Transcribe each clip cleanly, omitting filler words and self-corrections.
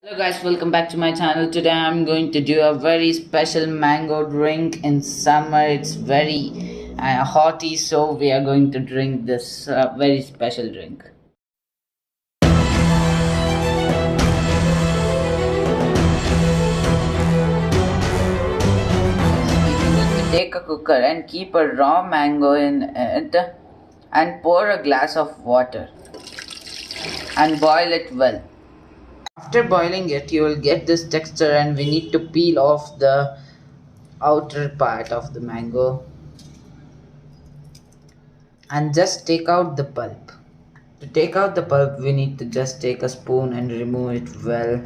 Hello guys, welcome back to my channel. Today I'm going to do a very special mango drink in summer. It's very hotty, so we are going to drink this very special drink. Take a cooker and keep a raw mango in it and pour a glass of water and boil it well. After boiling it, you will get this texture and we need to peel off the outer part of the mango and just take out the pulp. To take out the pulp, we need to just take a spoon and remove it well.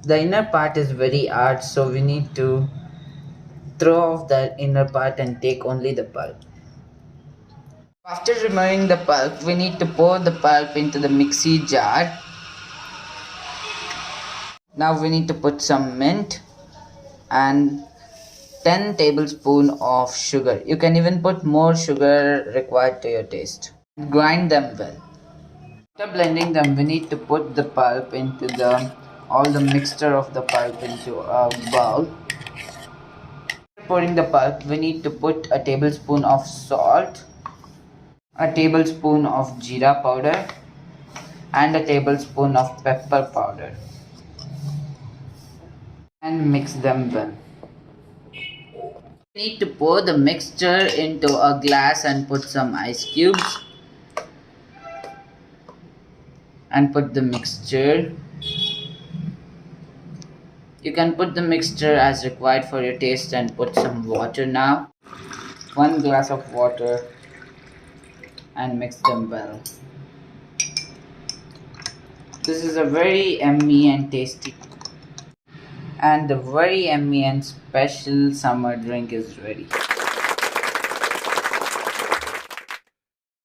The inner part is very hard, so we need to throw off the inner part and take only the pulp. After removing the pulp, we need to pour the pulp into the mixie jar. Now we need to put some mint and 10 tablespoons of sugar. You can even put more sugar required to your taste. Grind them well. After blending them, we need to put the pulp into all the mixture of the pulp into a bowl. After pouring the pulp, we need to put a tablespoon of salt, a tablespoon of jeera powder, and a tablespoon of pepper powder, and mix them well. We need to pour the mixture into a glass and put some ice cubes and put the mixture. You can put the mixture as required for your taste and put some water now. 1 glass of water and mix them well. This is a very yummy and tasty and the very yummy and special summer drink is ready.